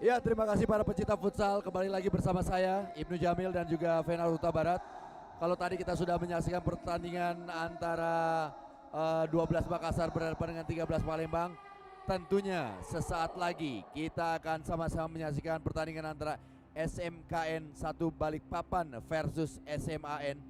Ya, terima kasih para pecinta futsal. Kembali lagi bersama saya, Ibnu Jamil dan juga Fenar Huta Barat. Kalau tadi kita sudah menyaksikan pertandingan antara 12 Makassar berhadapan dengan 13 Palembang. Tentunya sesaat lagi kita akan sama-sama menyaksikan pertandingan antara SMKN 1 Balikpapan versus SMAN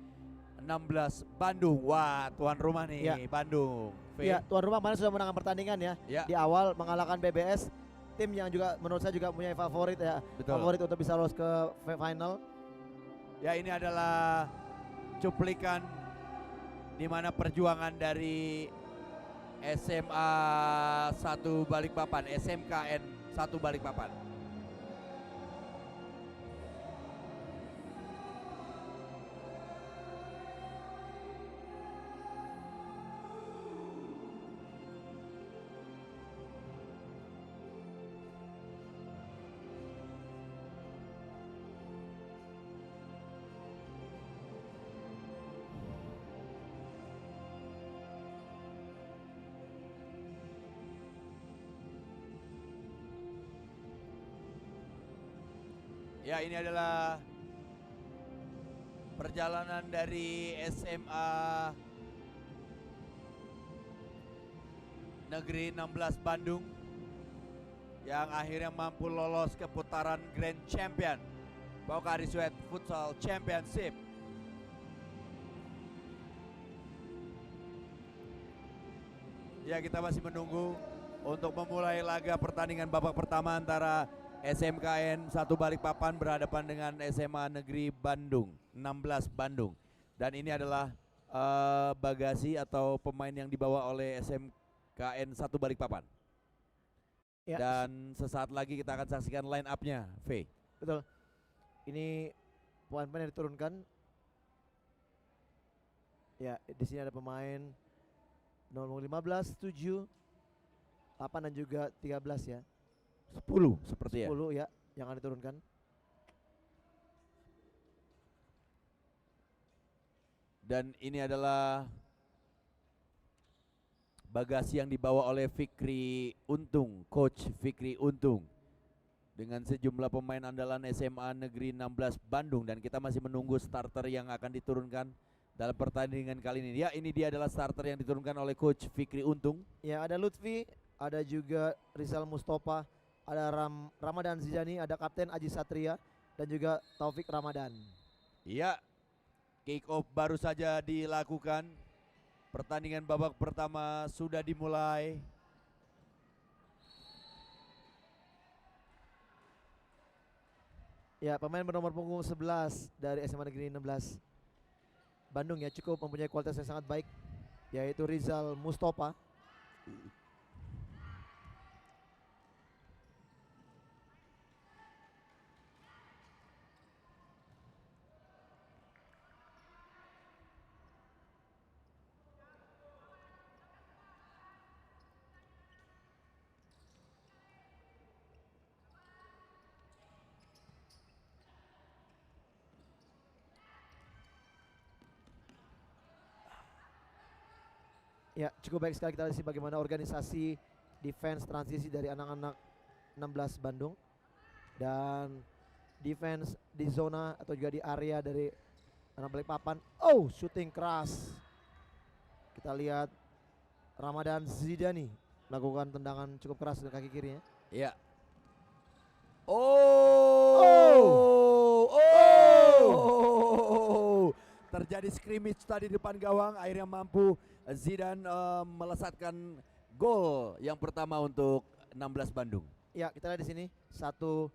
16 Bandung. Wah, tuan rumah Ya, nih, Bandung. ya, tuan rumah kemarin sudah menangkan pertandingan ya. Ya, Di awal mengalahkan BBS, tim yang juga menurut saya juga punya favorit ya. betul. Favorit untuk bisa lolos ke final. Ya, ini adalah cuplikan di mana perjuangan dari SMA 1 Balikpapan, SMKN 1 Balikpapan. Ya, ini adalah perjalanan dari SMA Negeri 16 Bandung yang akhirnya mampu lolos ke putaran Grand Champion Pocari Sweat Futsal Championship. Ya, kita masih menunggu untuk memulai laga pertandingan babak pertama antara SMKN 1 Balikpapan berhadapan dengan SMA Negeri Bandung 16 Bandung. Dan ini adalah bagasi atau pemain yang dibawa oleh SMKN 1 Balikpapan. Ya, Dan sesaat lagi kita akan saksikan line up-nya, V. betul. Ini pemain-pemain yang diturunkan. Ya, di sini ada pemain nomor 15, 7, 8 dan juga 13 ya. 10 seperti ya. 10 ya yang akan diturunkan. Dan ini adalah bagasi yang dibawa oleh Fikri Untung, Coach Fikri Untung, dengan sejumlah pemain andalan SMA Negeri 16 Bandung. Dan kita masih menunggu starter yang akan diturunkan dalam pertandingan kali ini. Ya, ini dia adalah starter yang diturunkan oleh Coach Fikri Untung. Ya, ada Lutfi, ada juga Rizal Mustafa, ada Ramadan Zidani, ada Kapten Aji Satria dan juga Taufik Ramadan. Ya, kick off baru saja dilakukan. Pertandingan babak pertama sudah dimulai. Ya, pemain bernomor punggung 11 dari SMA Negeri 16 Bandung ya cukup mempunyai kualitas yang sangat baik, yaitu Rizal Mustafa. Ya, cukup baik sekali kita lihat bagaimana organisasi defense transisi dari anak-anak 16 Bandung dan defense di zona atau juga di area dari anak Balikpapan. Oh, shooting keras. Kita lihat Ramadan Zidani melakukan tendangan cukup keras dengan kaki kirinya. Ya. Oh! Terjadi scrimmage tadi di depan gawang, akhirnya mampu Zidane melesatkan gol yang pertama untuk 16 Bandung. Ya, kita lihat di sini satu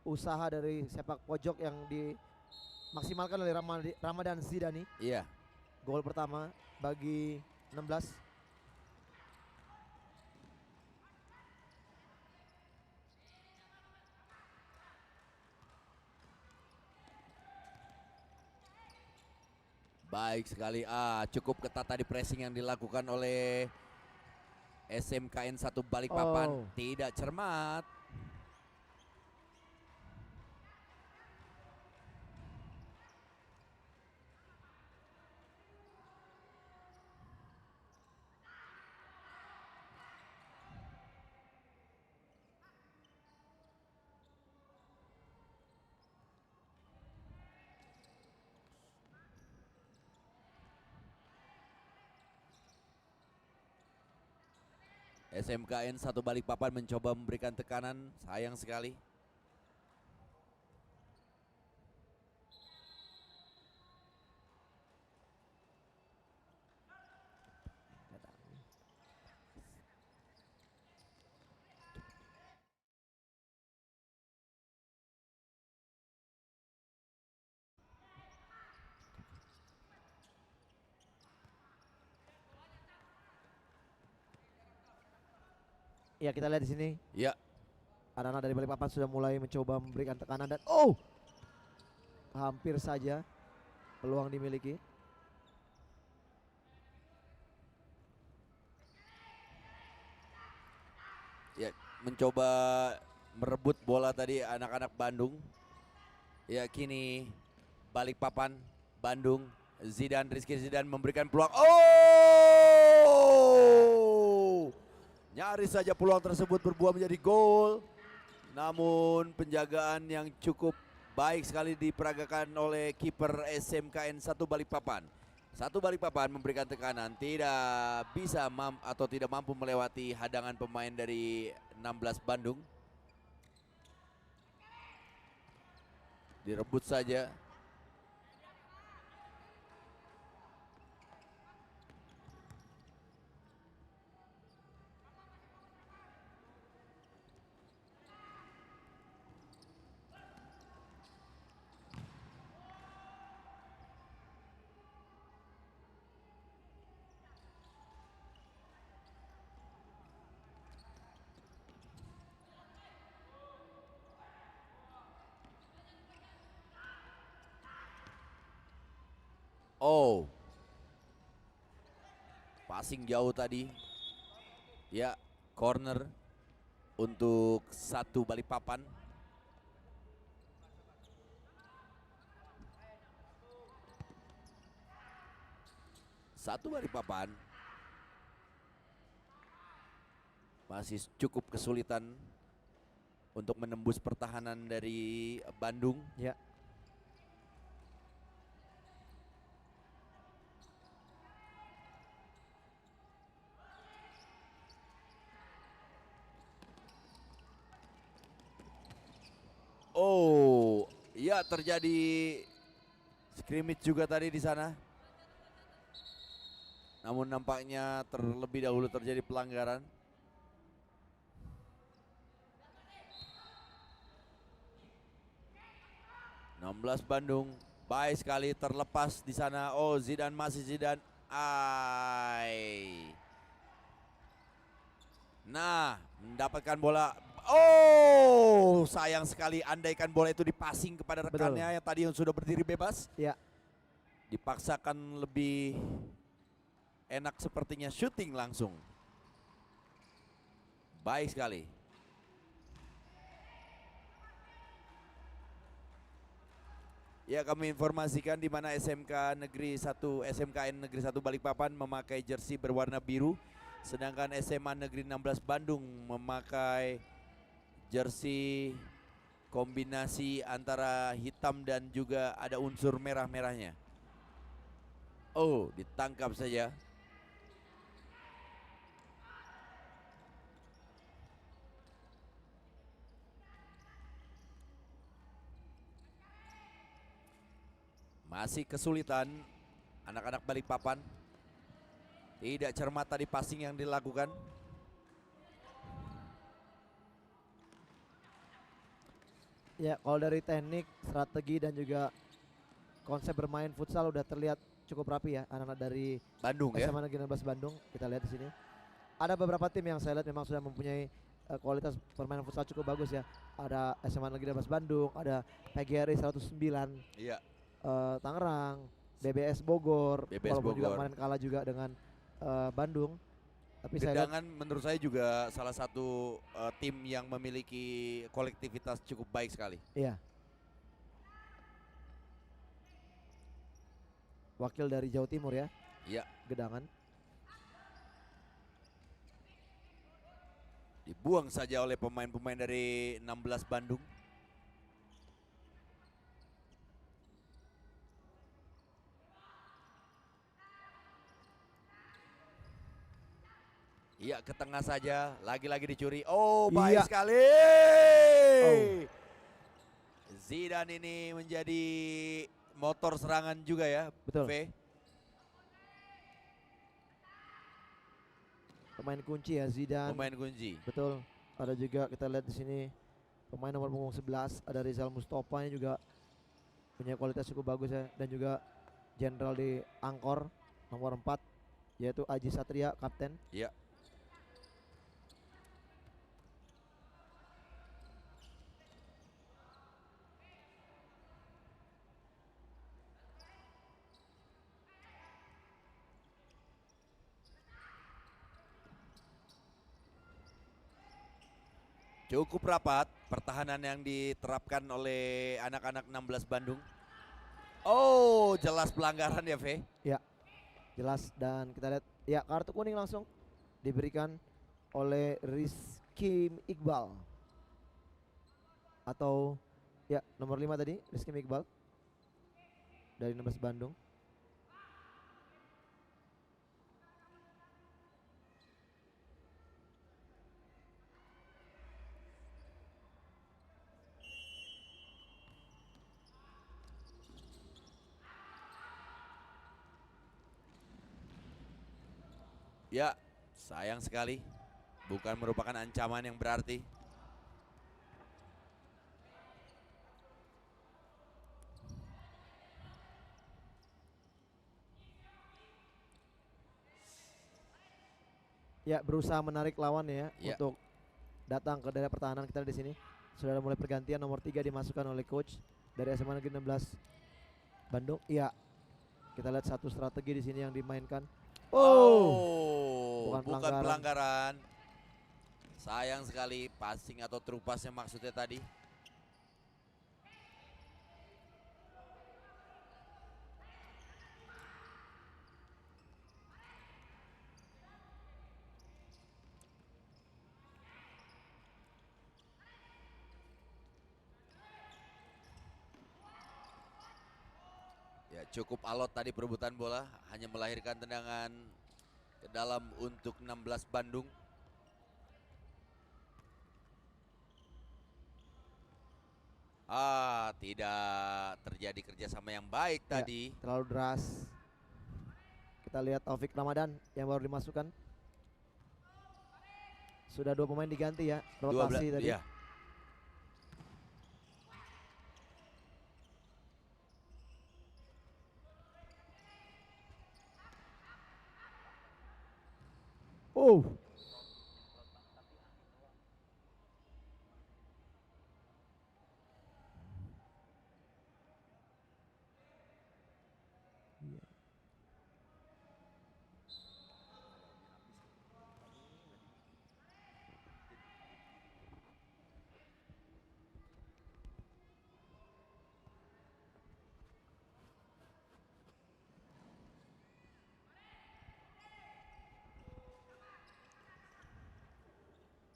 usaha dari sepak pojok yang dimaksimalkan oleh Ramadan Zidani. Iya. Gol pertama bagi 16. Baik sekali. Cukup ketat tadi pressing yang dilakukan oleh SMKN 1 Balikpapan. Oh. Tidak cermat. SMKN 1 Balikpapan mencoba memberikan tekanan, sayang sekali. Ya kita lihat di sini Ya, anak-anak dari Balikpapan sudah mulai mencoba memberikan tekanan dan hampir saja peluang dimiliki. ya mencoba merebut bola tadi anak-anak Bandung. Ya kini Balikpapan, Bandung, Rizky Zidan memberikan peluang. Oh! Nyaris saja peluang tersebut berbuah menjadi gol. Namun penjagaan yang cukup baik sekali diperagakan oleh kiper SMKN 1 Balikpapan. 1 Balikpapan memberikan tekanan, tidak bisa atau tidak mampu melewati hadangan pemain dari 16 Bandung. Direbut saja. Oh, passing jauh tadi. Ya, corner untuk 1 Balikpapan. Satu Balikpapan masih cukup kesulitan untuk menembus pertahanan dari Bandung. Ya. Oh, ya terjadi scrimmage juga tadi di sana. Namun nampaknya terlebih dahulu terjadi pelanggaran. (16 Bandung, baik sekali terlepas di sana. Oh, Zidan masih Zidan. Nah, mendapatkan bola. Oh, sayang sekali andaikan bola itu dipasing kepada rekannya yang tadi yang sudah berdiri bebas. Ya. Dipaksakan lebih enak sepertinya syuting langsung. Baik sekali. Ya, kami informasikan di mana SMKN Negeri 1 Balikpapan memakai jersey berwarna biru, sedangkan SMA Negeri 16 Bandung memakai jersey kombinasi antara hitam dan juga ada unsur merah-merahnya. Oh, ditangkap saja. Masih kesulitan anak-anak Balikpapan. Tidak cermat tadi passing yang dilakukan. Ya, kalau dari teknik, strategi dan juga konsep bermain futsal udah terlihat cukup rapi ya anak-anak dari Bandung ya. SMA Negeri 16 Bandung. Kita lihat di sini. Ada beberapa tim yang saya lihat memang sudah mempunyai kualitas permainan futsal cukup bagus ya. Ada SMA Negeri 16 Bandung, ada PGRI 109. Iya. Tangerang, BBS Bogor, walaupun juga Bogor. kemarin kalah juga dengan Bandung. Tapi Gedangan menurut saya juga salah satu tim yang memiliki kolektivitas cukup baik sekali. Iya. Wakil dari Jawa Timur ya. Iya. Gedangan. Dibuang saja oleh pemain-pemain dari 16 Bandung. Iya, ke tengah saja, lagi-lagi dicuri. Oh, Iya. baik sekali. Oh. Zidane ini menjadi motor serangan juga ya, Betul. V. Pemain kunci ya Zidane. Pemain kunci. Betul. Ada juga kita lihat di sini pemain nomor punggung 11 ada Rizal Mustafa yang juga punya kualitas cukup bagus ya, dan juga jenderal di Angkor nomor 4 yaitu Aji Satria kapten. Iya. Cukup rapat pertahanan yang diterapkan oleh anak-anak 16 Bandung. Oh, jelas pelanggaran ya, V. Jelas, dan kita lihat ya kartu kuning langsung diberikan oleh Rizky Iqbal atau ya nomor 5 tadi Rizky Iqbal dari 16 Bandung. Ya, sayang sekali. Bukan merupakan ancaman yang berarti. Ya, berusaha menarik lawan ya, Ya. untuk datang ke daerah pertahanan kita di sini. Sudah mulai pergantian, nomor 3 dimasukkan oleh coach dari SMA Negeri 16 Bandung. Iya. Kita lihat satu strategi di sini yang dimainkan. Oh, bukan bukan pelanggaran. Sayang sekali passing atau true pass-nya maksudnya tadi. Ya, cukup alot tadi perebutan bola, hanya melahirkan tendangan ke dalam untuk 16 Bandung. Tidak terjadi kerjasama yang baik Ya, tadi. terlalu deras. Kita lihat Taufik Ramadan yang baru dimasukkan. Sudah 2 pemain diganti ya, rotasi tadi. Ya. Oh.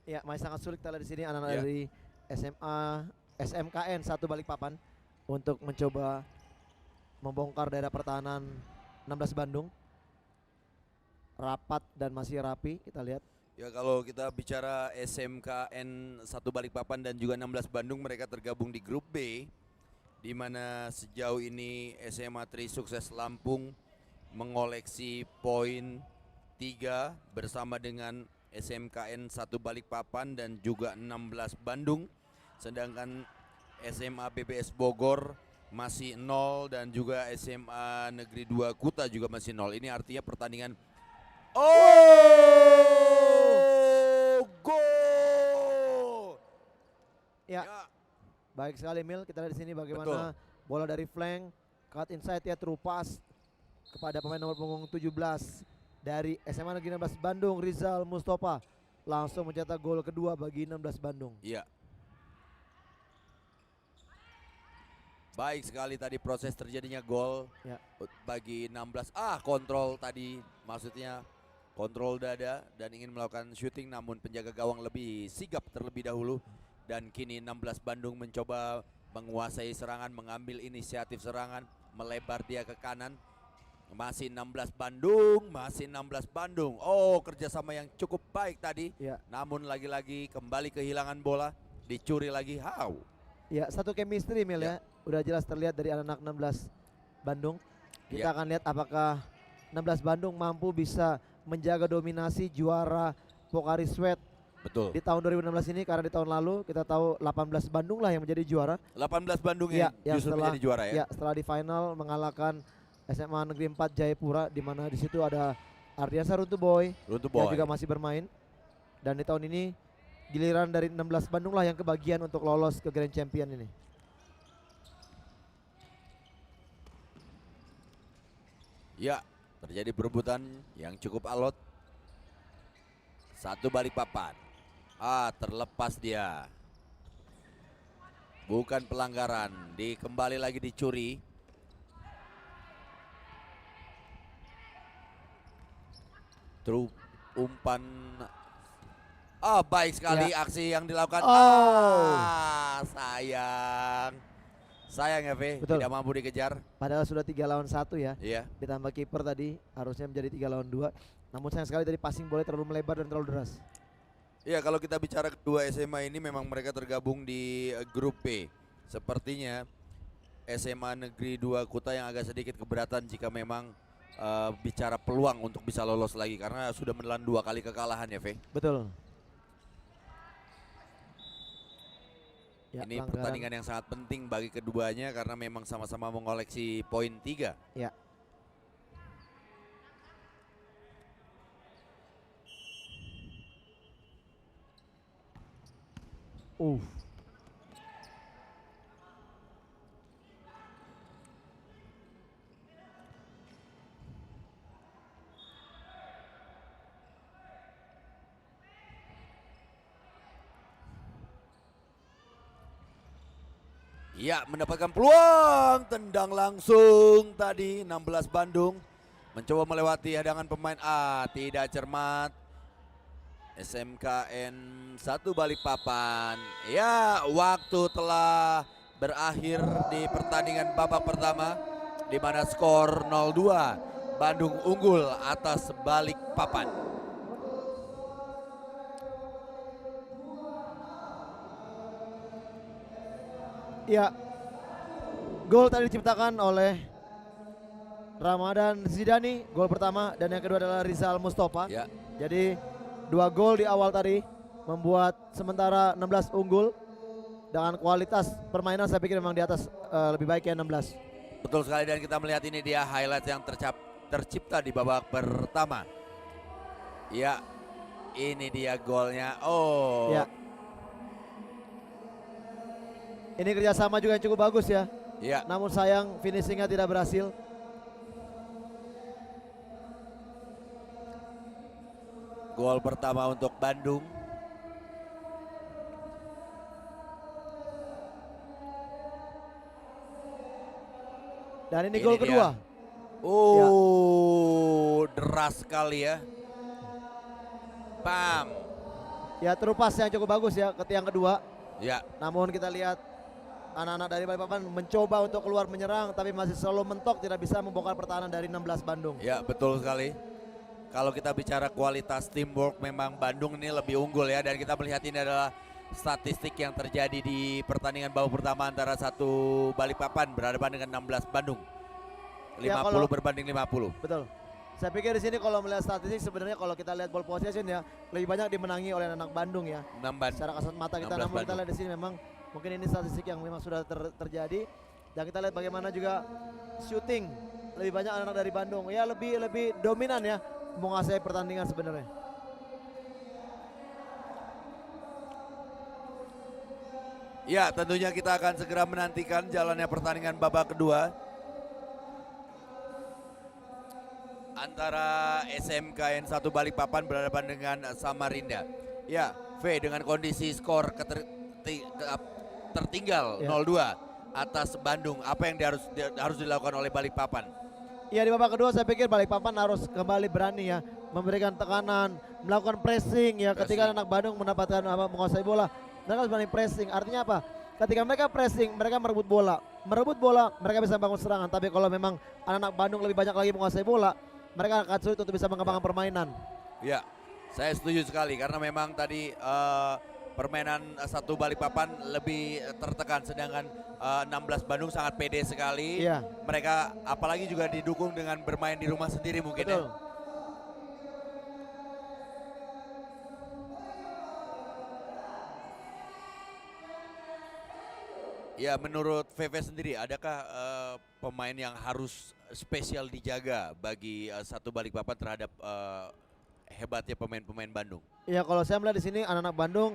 Ya, masih sangat sulit kita lihat di sini anak-anak Ya. dari SMKN 1 Balikpapan untuk mencoba membongkar daerah pertahanan 16 Bandung. Rapat dan masih rapi kita lihat. Ya, kalau kita bicara SMKN 1 Balikpapan dan juga 16 Bandung, mereka tergabung di grup B, di mana sejauh ini SMA Tri Sukses Lampung mengoleksi poin 3 bersama dengan SMKN 1 Balikpapan dan juga 16 Bandung. Sedangkan SMA BBS Bogor masih 0 dan juga SMA Negeri 2 Kuta juga masih 0. Ini artinya pertandingan gol. Ya. Baik sekali Mil, kita lihat di sini bagaimana bola dari flank, cut inside ya, true pass kepada pemain nomor punggung 17 dari SMA Negeri 16 Bandung, Rizal Mustafa. Langsung mencetak gol kedua bagi 16 Bandung. Iya. Baik sekali tadi proses terjadinya gol Ya. bagi 16. Kontrol tadi, maksudnya kontrol dada dan ingin melakukan shooting, namun penjaga gawang lebih sigap terlebih dahulu. Dan kini 16 Bandung mencoba menguasai serangan, mengambil inisiatif serangan, melebar dia ke kanan. Masih 16 Bandung, masih 16 Bandung. Oh, kerjasama yang cukup baik tadi. Ya. Namun lagi-lagi kembali kehilangan bola, dicuri lagi. How? Ya, satu chemistry Mil ya. Udah jelas terlihat dari anak-anak 16 Bandung. Kita akan lihat apakah 16 Bandung mampu bisa menjaga dominasi juara Pocari Sweat Betul. di tahun 2016 ini, karena di tahun lalu kita tahu 18 Bandung lah yang menjadi juara. 18 Bandung Ya, yang justru menjadi juara ya. Ya, setelah di final mengalahkan SMA Negeri 4 Jayapura, di mana di situ ada Ardiansa Runtuboy yang juga masih bermain. Dan di tahun ini giliran dari 16 Bandung lah yang kebagian untuk lolos ke Grand Champion ini. Ya, terjadi perebutan yang cukup alot. Satu Balikpapan. Terlepas dia. Bukan pelanggaran, kembali lagi dicuri. Truk umpan. Baik sekali aksi yang dilakukan. Sayang ya, V. Betul. Tidak mampu dikejar. Padahal sudah 3 lawan 1 ya. Iya. Ditambah kiper tadi harusnya menjadi 3 lawan 2. Namun sayang sekali dari passing bola terlalu melebar dan terlalu deras. Iya, kalau kita bicara kedua SMA ini memang mereka tergabung di grup B. Sepertinya SMA Negeri 2 Kuta yang agak sedikit keberatan jika memang bicara peluang untuk bisa lolos lagi karena sudah menelan 2 kali kekalahan ya, V. Betul. Ya, Ini pertandingan yang sangat penting bagi keduanya karena memang sama-sama mengoleksi poin 3. Ya. Ya, mendapatkan peluang, tendang langsung tadi 16 Bandung. Mencoba melewati hadangan pemain tidak cermat. SMKN 1 Balikpapan. Ya, waktu telah berakhir di pertandingan babak pertama di mana skor 0-2. Bandung unggul atas Balikpapan. Ya, gol tadi diciptakan oleh Ramadan Zidani, gol pertama, dan yang kedua adalah Rizal Mustafa. Ya. Jadi 2 gol di awal tadi membuat sementara 16 unggul. Dengan kualitas permainan saya pikir memang di atas lebih baik ya 16. Betul sekali, dan kita melihat ini dia highlight yang tercipta di babak pertama. Ya, ini dia golnya. Ya. Ini kerjasama juga yang cukup bagus ya. Ya. Namun sayang finishingnya tidak berhasil. Gol pertama untuk Bandung. Dan ini gol kedua. Deras sekali ya. Pam. Ya, terupas yang cukup bagus ya ke tiang kedua. Ya. Namun kita lihat anak-anak dari Balikpapan mencoba untuk keluar menyerang, tapi masih selalu mentok, tidak bisa membongkar pertahanan dari 16 Bandung. Ya, betul sekali. Kalau kita bicara kualitas teamwork, memang Bandung ini lebih unggul ya. Dan kita melihat ini adalah statistik yang terjadi di pertandingan babak pertama antara 1 Balikpapan berhadapan dengan 16 Bandung. 50 berbanding 50. Betul. Saya pikir di sini kalau melihat statistik sebenarnya kalau kita lihat ball possession ya lebih banyak dimenangi oleh anak Bandung ya. Secara kasat mata kita, namun kita lihat di sini memang mungkin ini statistik yang memang sudah terjadi. Dan kita lihat bagaimana juga shooting lebih banyak anak dari Bandung. Ya lebih dominan ya menguasai pertandingan sebenarnya. Ya, tentunya kita akan segera menantikan jalannya pertandingan babak kedua antara SMKN 1 Balikpapan berhadapan dengan Samarinda. Ya, V, dengan kondisi skor tertinggal 0-2 atas Bandung, apa yang harus dilakukan oleh Balikpapan? Ya, di babak kedua saya pikir Balikpapan harus kembali berani ya, memberikan tekanan, melakukan pressing ya. Ketika anak Bandung mendapatkan menguasai bola, mereka harus berani pressing. Artinya apa? ketika mereka pressing, mereka merebut bola, mereka bisa bangun serangan. Tapi kalau memang anak-anak Bandung lebih banyak lagi menguasai bola, mereka akan sulit untuk bisa mengembangkan permainan. Ya, saya setuju sekali karena memang tadi permainan satu Balikpapan lebih tertekan, sedangkan 16 Bandung sangat pede sekali. Iya. Mereka apalagi juga didukung dengan bermain di rumah sendiri mungkin Betul. ya. Ya, menurut VV sendiri, adakah pemain yang harus spesial dijaga bagi satu Balikpapan terhadap hebatnya pemain-pemain Bandung? Ya kalau saya melihat di sini anak-anak Bandung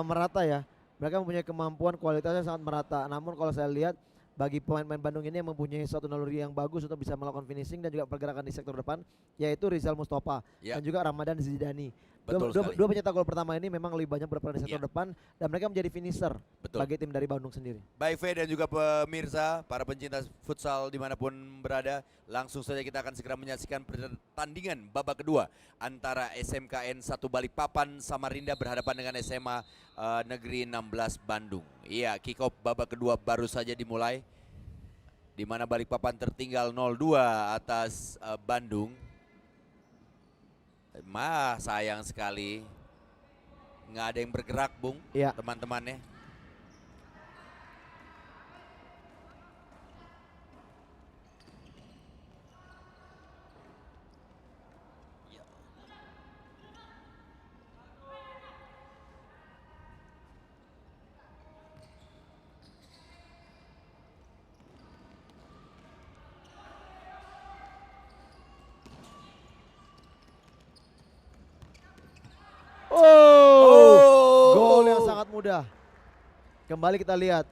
merata ya. Mereka mempunyai kemampuan, kualitasnya sangat merata. Namun kalau saya lihat bagi pemain-pemain Bandung ini yang mempunyai suatu naluri yang bagus untuk bisa melakukan finishing dan juga pergerakan di sektor depan, yaitu Rizal Mustafa Ya. dan juga Ramadan Zidani. Betul sekali. Dua pencetak gol pertama ini memang lebih banyak berperan di sektor Ya. depan dan mereka menjadi finisher Betul. bagi tim dari Bandung sendiri. Baik V dan juga pemirsa, para pencinta futsal dimanapun berada, langsung saja kita akan segera menyaksikan pertandingan babak kedua antara SMKN 1 Balikpapan Samarinda berhadapan dengan SMA Negeri 16 Bandung. Iya, kick off babak kedua baru saja dimulai, di mana Balikpapan tertinggal 0-2 atas Bandung. Sayang sekali nggak ada yang bergerak, Bung, Iya. teman-temannya. Gol yang sangat mudah. Kembali kita lihat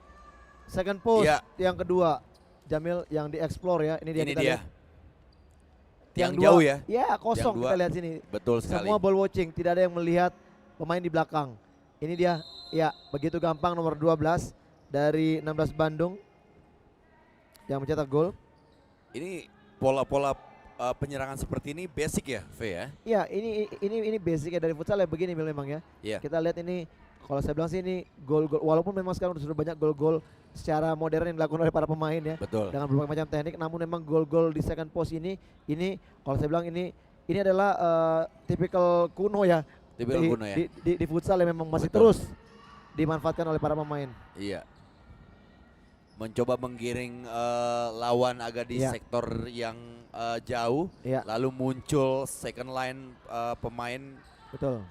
second post Iya. yang kedua, Jamil yang dieksplor ya. Ini dia Ini kita dia. lihat. Tiang Yang jauh dua, ya. Ya kosong Yang dua. kita lihat sini. Betul sekali. Semua ball watching, tidak ada yang melihat pemain di belakang. Ini dia, ya begitu gampang nomor 12 dari 16 Bandung yang mencetak gol. Ini pola-pola penyerangan seperti ini basic ya, V ya? Ya ini basic ya dari futsal ya begini memang ya. Iya. Kita lihat ini, kalau saya bilang sih ini gol-gol, walaupun memang sekarang sudah banyak gol-gol secara modern yang dilakukan oleh para pemain ya. Betul. Dengan berbagai macam teknik, namun memang gol-gol di second post ini kalau saya bilang ini adalah tipikal kuno ya. Tipikal kuno ya. Di futsal yang memang masih Betul. terus dimanfaatkan oleh para pemain. Iya. Mencoba menggiring lawan agak di Iya. sektor yang jauh, Iya. lalu muncul second line pemain. Betul.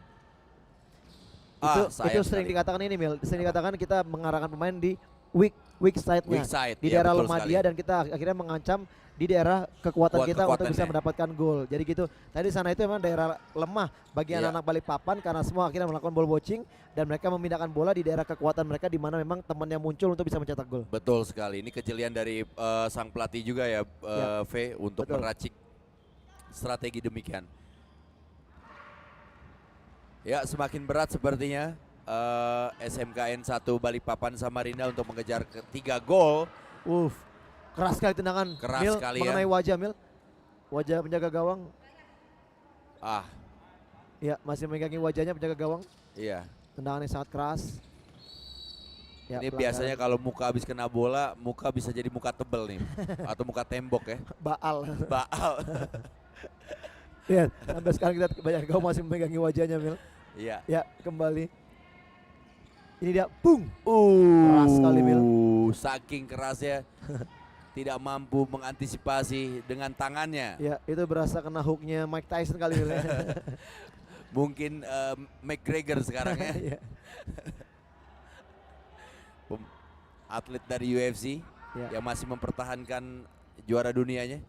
Sayang Itu sering sekali. dikatakan ini Mil, sering dikatakan kita mengarahkan pemain di weak side-nya. Weak side, Di ya, daerah betul lemah sekali. dia dan kita akhirnya mengancam di daerah kekuatan kita untuk bisa kekuatannya. mendapatkan gol. Jadi gitu. Tadi sana itu memang daerah lemah bagi Iya. anak-anak Balikpapan karena semua akhirnya melakukan ball watching dan mereka memindahkan bola di daerah kekuatan mereka di mana memang temannya muncul untuk bisa mencetak gol. Betul sekali. Ini kejelian dari sang pelatih juga ya, Ya. V, untuk Betul. meracik strategi demikian. Ya, semakin berat sepertinya SMKN 1 Balikpapan Samarinda untuk mengejar 3 gol. Keras sekali tendangan Keras Mil sekali ya. mengenai wajah Mil. Wajah penjaga gawang. Ya, masih memegangi wajahnya penjaga gawang. Iya. Tendangan yang sangat keras. Ya, Ini pelanggaran. biasanya kalau muka habis kena bola, muka bisa jadi muka tebel nih. Atau muka tembok ya. Baal. Baal. Ya, sampai sekarang kita banyak gawang masih memegangi wajahnya Mil. Iya. Ya, kembali. Ini dia, boom. Keras sekali, Mil. Saking kerasnya tidak mampu mengantisipasi dengan tangannya. Ya, itu berasa kena hooknya Mike Tyson kali Mil. Mungkin McGregor sekarang ya. Ya. Atlet dari UFC Ya. yang masih mempertahankan juara dunianya.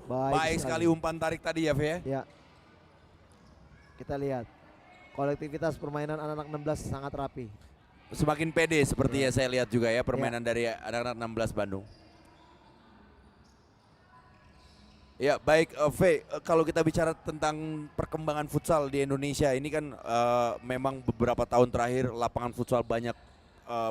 Baik sekali umpan tarik tadi ya, V ya. Ya. Kita lihat kolektivitas permainan anak-anak 16 sangat rapi. Semakin pede sepertinya saya lihat juga ya permainan dari anak-anak 16 Bandung. Ya baik, V, kalau kita bicara tentang perkembangan futsal di Indonesia ini kan memang beberapa tahun terakhir lapangan futsal banyak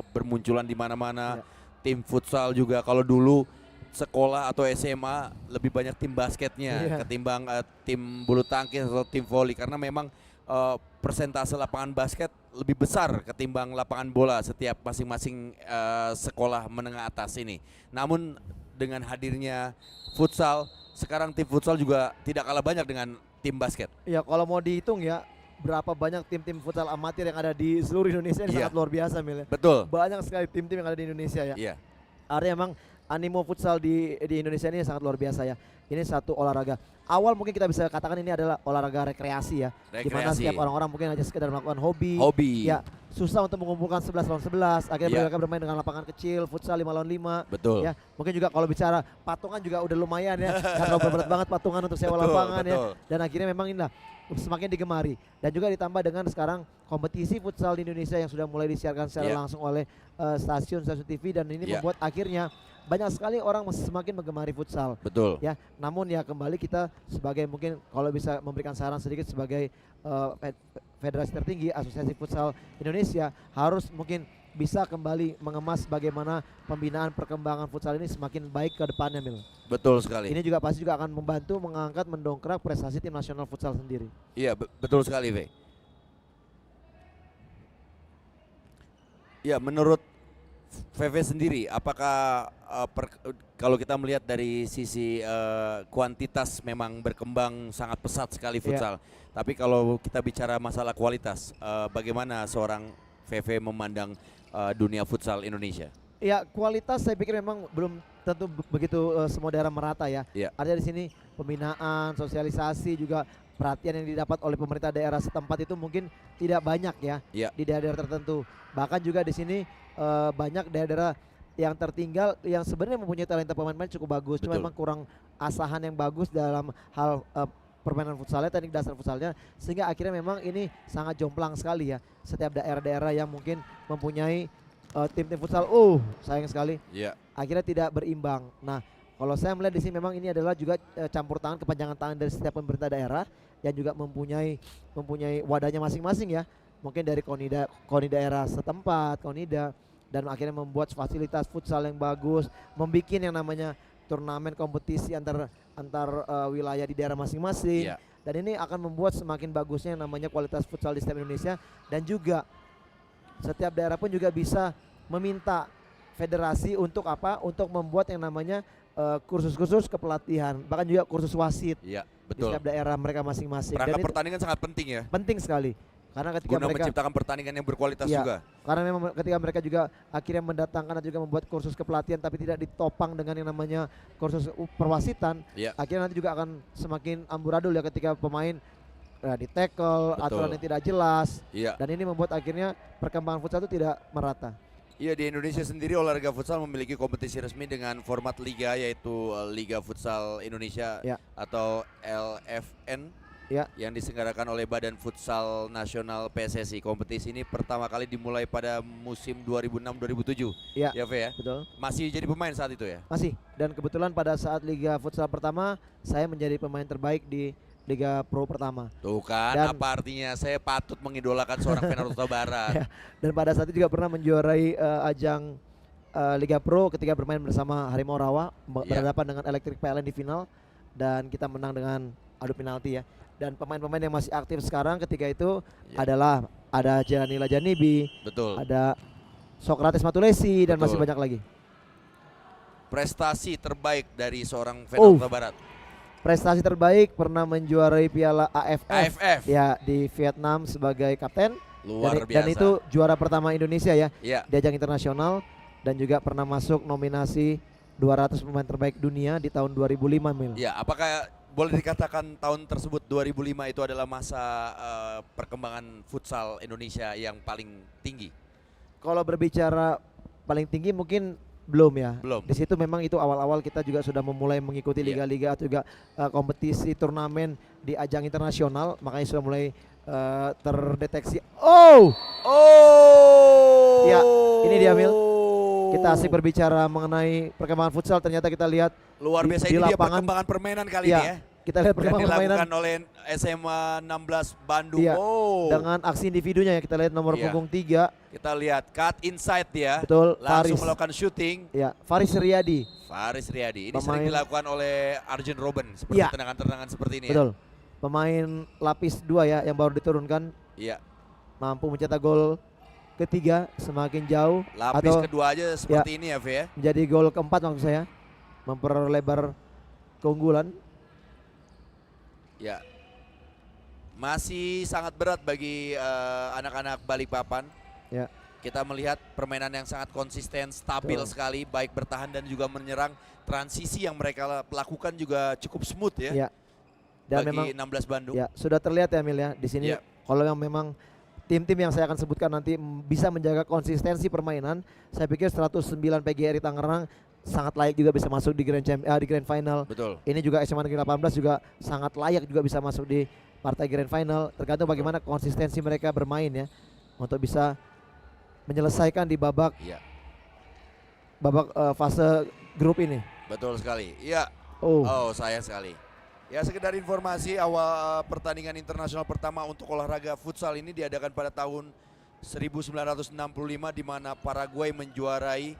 bermunculan di mana-mana. Tim futsal juga, kalau dulu sekolah atau SMA lebih banyak tim basketnya ketimbang tim bulu tangkis atau tim voli, karena memang persentase lapangan basket lebih besar ketimbang lapangan bola setiap masing-masing sekolah menengah atas ini. Namun dengan hadirnya futsal, sekarang tim futsal juga tidak kalah banyak dengan tim basket. Ya kalau mau dihitung ya berapa banyak tim-tim futsal amatir yang ada di seluruh Indonesia ini Iya. sangat luar biasa Mil. Betul. Banyak sekali tim-tim yang ada di Indonesia ya. Iya. Artinya emang animo futsal di Indonesia ini sangat luar biasa ya. Ini satu olahraga. Awal mungkin kita bisa katakan ini adalah olahraga rekreasi ya. Di mana Rekreasi. setiap orang-orang mungkin hanya sekedar melakukan hobi. Hobi. Ya, susah untuk mengumpulkan 11 lawan 11. Akhirnya Iya. mereka bermain dengan lapangan kecil, futsal 5 lawan 5. Betul. Ya, mungkin juga kalau bicara patungan juga udah lumayan ya. Gak terlalu berat banget patungan untuk sewa Betul, lapangan ya. betul. Dan akhirnya memang inilah semakin digemari. Dan juga ditambah dengan sekarang kompetisi futsal di Indonesia yang sudah mulai disiarkan secara Iya. langsung oleh stasiun-stasiun TV dan ini Iya. membuat akhirnya banyak sekali orang semakin menggemari futsal. Betul. Ya, namun ya kembali kita sebagai mungkin kalau bisa memberikan saran sedikit sebagai federasi tertinggi Asosiasi Futsal Indonesia harus mungkin bisa kembali mengemas bagaimana pembinaan perkembangan futsal ini semakin baik ke depannya Mil. Betul sekali. Ini juga pasti juga akan membantu mengangkat mendongkrak prestasi tim nasional futsal sendiri. Iya, betul sekali, V. Ya, menurut VV sendiri, apakah kalau kita melihat dari sisi kuantitas memang berkembang sangat pesat sekali futsal, tapi kalau kita bicara masalah kualitas, bagaimana seorang VV memandang dunia futsal Indonesia? Ya kualitas saya pikir memang belum tentu begitu semua daerah merata ya. Iya. Artinya di sini pembinaan, sosialisasi juga perhatian yang didapat oleh pemerintah daerah setempat itu mungkin tidak banyak ya Iya. di daerah-daerah tertentu. Bahkan juga di sini banyak daerah-daerah yang tertinggal yang sebenarnya mempunyai talenta pemain-pemain cukup bagus, cuma Betul. memang kurang asahan yang bagus dalam hal permainan futsalnya, teknik dasar futsalnya, sehingga akhirnya memang ini sangat jomplang sekali ya. Setiap daerah-daerah yang mungkin mempunyai tim-tim futsal, sayang sekali Iya. akhirnya tidak berimbang. Nah, kalau saya melihat di sini memang ini adalah juga campur tangan, kepanjangan tangan dari setiap pemerintah daerah yang juga mempunyai wadahnya masing-masing ya. Mungkin dari KONI daerah setempat, KONIDA, dan akhirnya membuat fasilitas futsal yang bagus, membuat yang namanya turnamen kompetisi antar wilayah di daerah masing-masing. Iya. Dan ini akan membuat semakin bagusnya yang namanya kualitas futsal di setiap Indonesia, dan juga setiap daerah pun juga bisa meminta federasi untuk apa? Untuk membuat yang namanya kursus-kursus kepelatihan, bahkan juga kursus wasit Iya, di betul. setiap daerah mereka masing-masing. Dan Perangkat itu pertandingan sangat penting ya, penting sekali. Karena ketika guna mereka menciptakan pertandingan yang berkualitas Iya. juga. karena memang ketika mereka juga akhirnya mendatangkan dan juga membuat kursus kepelatihan tapi tidak ditopang dengan yang namanya kursus perwasitan, Iya. akhirnya nanti juga akan semakin amburadul ya ketika pemain di tackle, Betul. aturan yang tidak jelas, Iya. dan ini membuat akhirnya perkembangan futsal itu tidak merata. Iya, di Indonesia sendiri olahraga futsal memiliki kompetisi resmi dengan format liga, yaitu Liga Futsal Indonesia Ya. atau LFN Ya. yang diselenggarakan oleh Badan Futsal Nasional PSSI. Kompetisi ini pertama kali dimulai pada musim 2006-2007. Ya. Ya, V ya. Betul. Masih jadi pemain saat itu ya. Masih, dan kebetulan pada saat Liga Futsal pertama saya menjadi pemain terbaik di Liga Pro pertama. Tuh kan, Dan- apa artinya saya patut mengidolakan seorang Fener Huta Barat. Dan pada saat itu juga pernah menjuarai ajang Liga Pro ketika bermain bersama Harimau Rawa Ya. berhadapan dengan Elektrik PLN di final, dan kita menang dengan adu penalti ya. Dan pemain-pemain yang masih aktif sekarang ketika itu Ya. adalah ada Janila Janibi, Betul. ada Sokrates Matulesi, dan masih Betul. banyak lagi. Prestasi terbaik dari seorang Fener Huta Barat. Prestasi terbaik pernah menjuarai Piala AFF. AFF. Ya, di Vietnam sebagai kapten. Luar Dan biasa. itu juara pertama Indonesia ya Ya. di ajang internasional, dan juga pernah masuk nominasi 200 pemain terbaik dunia di tahun 2005 Mil. Ya, apakah boleh dikatakan tahun tersebut 2005 itu adalah masa perkembangan futsal Indonesia yang paling tinggi? Kalau berbicara paling tinggi mungkin belum ya. Belum. Di situ memang itu awal-awal kita juga sudah memulai mengikuti Iya. liga-liga atau juga kompetisi turnamen di ajang internasional, makanya sudah mulai terdeteksi. Oh. Ya, ini dia, Mil. Kita asik berbicara mengenai perkembangan futsal, ternyata kita lihat Luar di- biasa, di ini dia lapangan. perkembangan permainan kali Ya, ini ya. kita lihat Yang perkembangan permainan dilakukan oleh SMA 16 Bandung. Iya, Oh. dengan aksi individunya ya. Kita lihat nomor Iya. punggung 3, Kita lihat cut inside dia. betul, Langsung Faris. melakukan shooting. Ya, Faris Riyadi. Faris Riyadi. Ini Pemain- sering dilakukan oleh Arjen Robben seperti Iya. tendangan-tendangan seperti ini ya. Betul. pemain lapis 2 ya yang baru diturunkan Iya. mampu mencetak gol ketiga semakin jauh Lapis atau kedua aja seperti ini ya, V ya. menjadi gol keempat maksud saya, memperlebar keunggulan. Ya. Masih sangat berat bagi anak-anak Balikpapan. Ya. Kita melihat permainan yang sangat konsisten, stabil Betul. sekali, baik bertahan dan juga menyerang. Transisi yang mereka lakukan juga cukup smooth ya. Ya. Dan bagi memang 16 Bandung. ya sudah terlihat ya Mil ya di sini. Ya. Kalau yang memang tim-tim yang saya akan sebutkan nanti bisa menjaga konsistensi permainan, saya pikir 109 PGRI Tangerang sangat layak juga bisa masuk di di Grand Final. Betul. Ini juga SMA Negeri 18 juga sangat layak juga bisa masuk di partai Grand Final. Tergantung bagaimana konsistensi mereka bermain ya untuk bisa menyelesaikan di babak Iya. fase grup ini. Betul sekali. Iya. Oh, Oh, sayang sekali. Ya, sekedar informasi awal pertandingan internasional pertama untuk olahraga futsal ini diadakan pada tahun 1965 di mana Paraguay menjuarai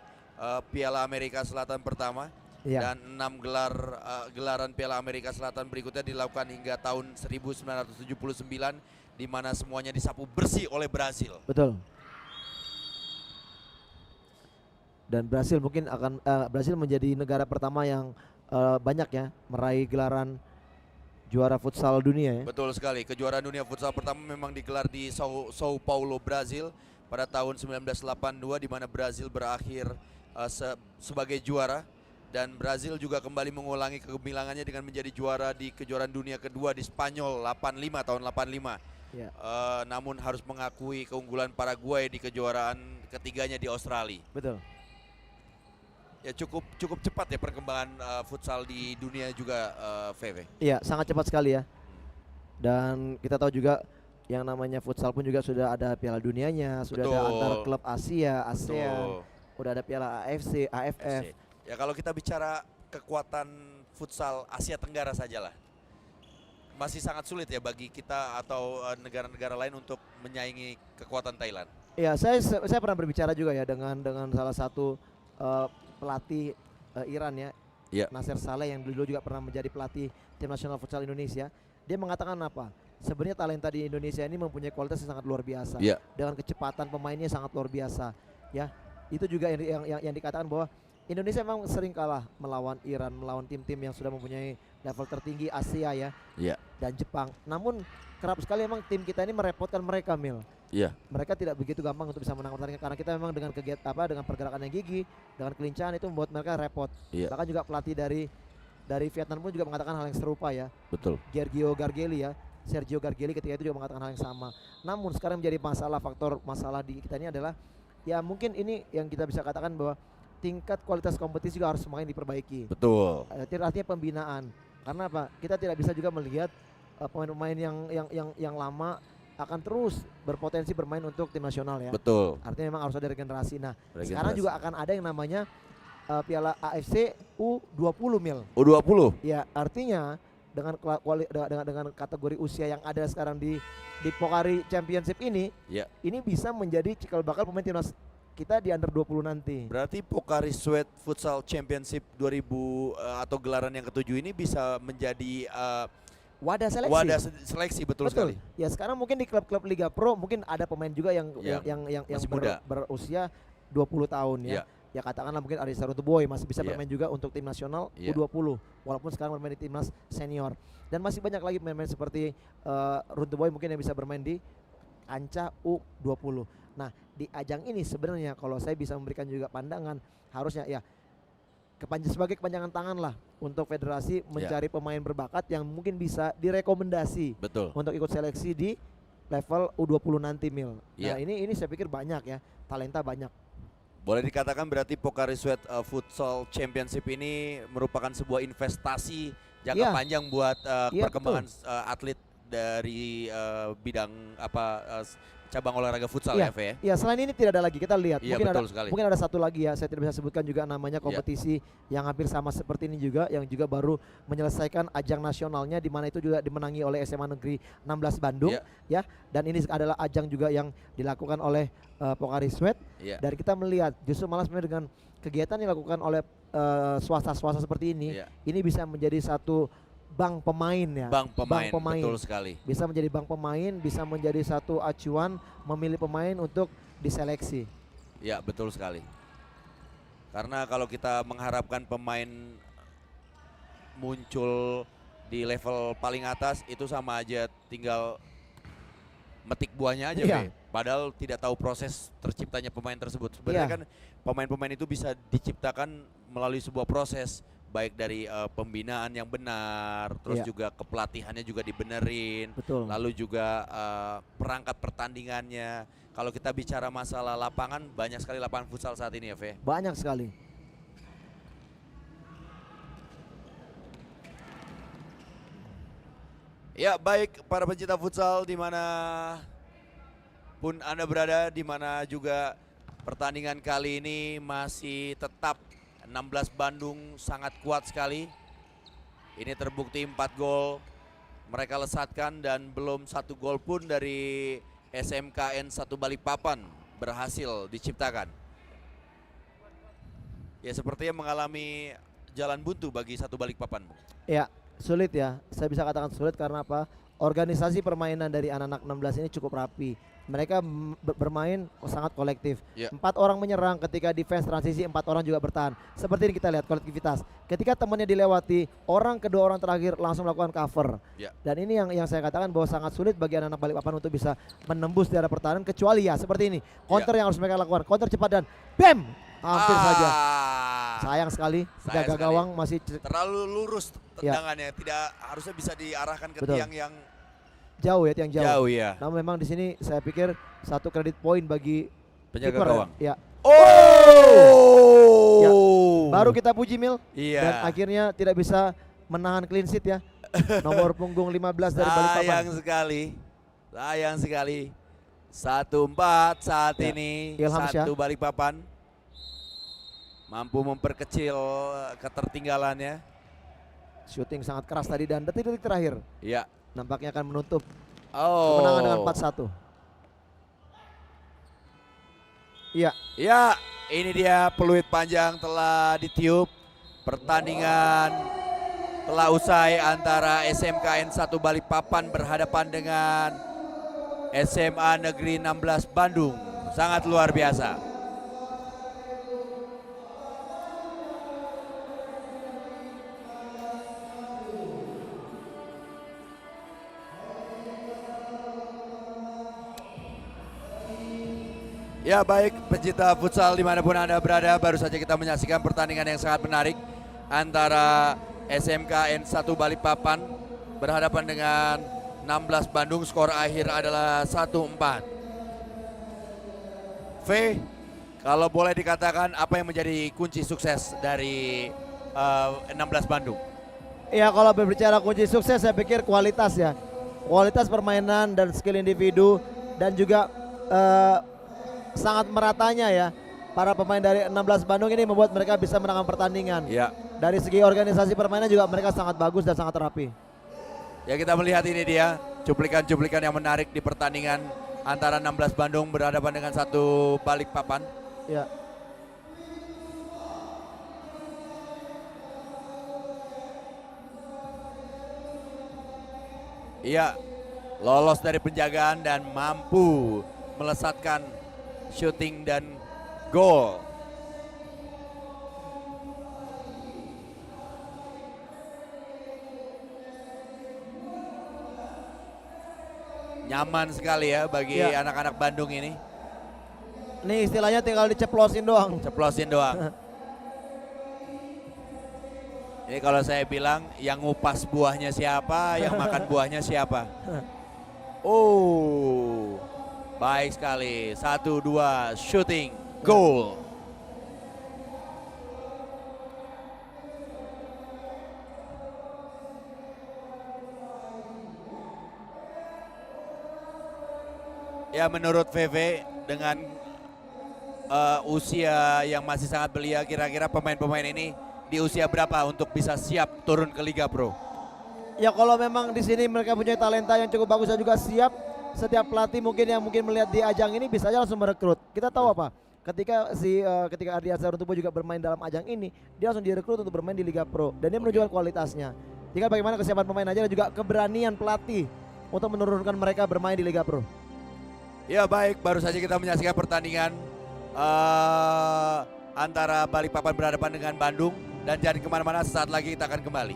Piala Amerika Selatan pertama. iya. Dan 6 gelaran Piala Amerika Selatan berikutnya dilakukan hingga tahun 1979 di mana semuanya disapu bersih oleh Brasil. Betul. Dan Brasil mungkin akan Brasil menjadi negara pertama yang banyak ya meraih gelaran juara futsal dunia ya. Betul sekali. Kejuaraan dunia futsal pertama memang digelar di Sao Paulo, Brazil pada tahun 1982 di mana Brazil berakhir sebagai juara. Dan Brazil juga kembali mengulangi kegemilangannya dengan menjadi juara di kejuaraan dunia kedua di Spanyol 85 tahun 85. Ya. Namun harus mengakui keunggulan Paraguay di kejuaraan ketiganya di Australia. Betul. Ya cukup cepat ya perkembangan futsal di dunia juga, VV. Iya, sangat cepat sekali ya. Dan kita tahu juga yang namanya futsal pun juga sudah ada Piala Dunianya, sudah ada Betul. antar klub Asia, ASEAN, Tuh. udah ada Piala AFC, AFF. Ya kalau kita bicara kekuatan futsal Asia Tenggara sajalah, masih sangat sulit ya bagi kita atau negara-negara lain untuk menyaingi kekuatan Thailand. Iya, saya pernah berbicara juga ya dengan salah satu pelatih Iran ya, Iya. Nasser Saleh yang dulu juga pernah menjadi pelatih tim nasional futsal Indonesia. Dia mengatakan apa? Sebenarnya talenta di Indonesia ini mempunyai kualitas yang sangat luar biasa. Iya. Dengan kecepatan pemainnya sangat luar biasa. Ya, itu juga yang dikatakan bahwa Indonesia memang sering kalah melawan Iran, melawan tim-tim yang sudah mempunyai level tertinggi Asia ya, Iya. dan Jepang. Namun kerap sekali memang tim kita ini merepotkan mereka, Mil. Iya. Mereka tidak begitu gampang untuk bisa menang pertandingan karena kita memang dengan dengan pergerakan yang gigih, dengan kelincahan itu membuat mereka repot. Iya. Bahkan juga pelatih dari Vietnam pun juga mengatakan hal yang serupa ya. Betul. Sergio Gargeli ketika itu juga mengatakan hal yang sama. Namun sekarang menjadi faktor masalah di kita ini adalah ya mungkin ini yang kita bisa katakan bahwa tingkat kualitas kompetisi juga harus semakin diperbaiki. Betul. Artinya pembinaan. Karena apa? Kita tidak bisa juga melihat pemain-pemain yang lama akan terus berpotensi bermain untuk tim nasional ya. Betul. Artinya memang harus ada regenerasi. Nah, Regenerasi. sekarang juga akan ada yang namanya Piala AFC U20 Mil. U20. Ya, artinya dengan kategori usia yang ada sekarang di Pokari Championship ini, Ya. ini bisa menjadi cikal bakal pemain timnas kita di under 20 nanti. Berarti Pocari Sweat Futsal Championship 2000 atau gelaran yang ketujuh ini bisa menjadi Wadah seleksi. wadah seleksi betul sekali. Ya sekarang mungkin di klub-klub Liga Pro mungkin ada pemain juga yang Ya, yang masih muda. berusia 20 tahun ya. Ya. Ya katakanlah mungkin Arisa Runtuboy masih bisa Ya. bermain juga untuk tim nasional Ya. U20 walaupun sekarang bermain di timnas senior. Dan masih banyak lagi pemain-pemain seperti Runtuboy mungkin yang bisa bermain di kancah U20. Nah, di ajang ini sebenarnya kalau saya bisa memberikan juga pandangan harusnya ya sebagai kepanjangan tangan lah untuk federasi mencari pemain berbakat yang mungkin bisa direkomendasi Betul. untuk ikut seleksi di level U20 nanti Mil. Ya. Nah, ini saya pikir banyak ya, talenta banyak. Boleh dikatakan berarti Pocari Sweat Futsal Championship ini merupakan sebuah investasi jangka Iya. panjang buat Iya, perkembangan atlet dari bidang cabang olahraga futsal Iya. ya, V ya? Ya selain ini tidak ada lagi, kita lihat Iya, ada betul sekali. mungkin ada satu lagi ya, saya tidak bisa sebutkan juga namanya kompetisi yang hampir sama seperti ini juga yang juga baru menyelesaikan ajang nasionalnya di mana itu juga dimenangi oleh SMA Negeri 16 Bandung Iya. ya, dan ini adalah ajang juga yang dilakukan oleh Pocari Sweat. Iya. Dan kita melihat justru malah sebenarnya dengan kegiatan yang dilakukan oleh swasta-swasta seperti ini Iya. ini bisa menjadi satu bank pemain ya. Bank pemain, betul sekali. Bisa menjadi bank pemain, bisa menjadi satu acuan memilih pemain untuk diseleksi. Ya, betul sekali. Karena kalau kita mengharapkan pemain muncul di level paling atas itu sama aja tinggal metik buahnya aja, Iya. Padahal tidak tahu proses terciptanya pemain tersebut. Sebenarnya Iya. kan pemain-pemain itu bisa diciptakan melalui sebuah proses, baik dari pembinaan yang benar, terus Iya. juga kepelatihannya juga dibenerin, Betul. lalu juga perangkat pertandingannya. Kalau kita bicara masalah lapangan, banyak sekali lapangan futsal saat ini ya, Ve. Banyak sekali. Ya, baik para pencinta futsal di mana pun Anda berada, di mana juga pertandingan kali ini masih tetap 16 Bandung sangat kuat sekali. Ini terbukti 4 gol mereka lesatkan dan belum 1 gol pun dari SMKN 1 Balikpapan berhasil diciptakan. Ya, sepertinya mengalami jalan buntu bagi 1 Balikpapan. Ya, sulit ya. Saya bisa katakan sulit karena apa? Organisasi permainan dari anak-anak 16 ini cukup rapi. Mereka bermain sangat kolektif. Ya. 4 orang menyerang, ketika defense transisi 4 orang juga bertahan. Seperti ini kita lihat kolektivitas. Ketika temannya dilewati, kedua orang terakhir langsung melakukan cover. Ya. Dan ini yang saya katakan bahwa sangat sulit bagi anak-anak Balikpapan untuk bisa menembus daerah pertahanan, kecuali ya seperti ini. Counter yang harus mereka lakukan, counter cepat dan bam! Hampir saja. Sayang sekali, Sayang jaga sekali. gawang masih Terlalu lurus Ya. tendangannya, tidak harusnya bisa diarahkan ke Betul. tiang yang jauh ya, tiang jauh. jauh ya. Namun memang di sini saya pikir satu kredit poin bagi Penjaga kiper ya. gawang. Ya. Oh. Ya. Baru kita puji Mil Iya. dan akhirnya tidak bisa menahan clean sheet ya. Nomor punggung 15 dari Balikpapan. Sayang sekali. Sayang sekali. 1-4 saat Ya. ini. Ilham Syah. 1 Balikpapan mampu memperkecil ketertinggalannya. Shooting sangat keras tadi dan detik-detik terakhir Ya. nampaknya akan menutup Oh. kemenangan dengan 4-1. Iya. Ya, ini dia peluit panjang telah ditiup. Pertandingan telah usai antara SMKN 1 Balikpapan berhadapan dengan SMA Negeri 16 Bandung. Sangat luar biasa. Ya, baik pencinta futsal dimanapun Anda berada, baru saja kita menyaksikan pertandingan yang sangat menarik antara SMKN 1 Balikpapan berhadapan dengan 16 Bandung. Skor akhir adalah 1-4. V, kalau boleh dikatakan apa yang menjadi kunci sukses dari 16 Bandung? Ya, kalau berbicara kunci sukses saya pikir kualitas ya. Kualitas permainan dan skill individu dan juga sangat meratanya ya. Para pemain dari 16 Bandung ini membuat mereka bisa menangkan pertandingan. Ya. Dari segi organisasi permainan juga mereka sangat bagus dan sangat rapi. Ya, kita melihat ini dia cuplikan-cuplikan yang menarik di pertandingan antara 16 Bandung berhadapan dengan 1 Balikpapan. Ya. Iya, lolos dari penjagaan dan mampu melesatkan shooting dan gol. Nyaman sekali ya bagi Ya. anak-anak Bandung ini. Ini istilahnya tinggal diceplosin doang. Ceplosin doang. Ini kalau saya bilang yang ngupas buahnya siapa, yang makan buahnya siapa. Oh, baik sekali. 1-2 shooting goal. Ya, menurut VV dengan usia yang masih sangat belia, kira-kira pemain-pemain ini di usia berapa untuk bisa siap turun ke Liga Pro? Ya, kalau memang di sini mereka punya talenta yang cukup bagus dan juga siap, setiap pelatih yang mungkin melihat di ajang ini bisa aja langsung merekrut. Kita tahu apa? Ketika Ardiansyah Runtupo juga bermain dalam ajang ini, dia langsung direkrut untuk bermain di Liga Pro dan dia menunjukkan kualitasnya. Tinggal bagaimana kesiapan pemain aja dan juga keberanian pelatih untuk menurunkan mereka bermain di Liga Pro. Ya baik, baru saja kita menyaksikan pertandingan antara Balikpapan berhadapan dengan Bandung. Dan jangan kemana-mana, sesaat lagi kita akan kembali.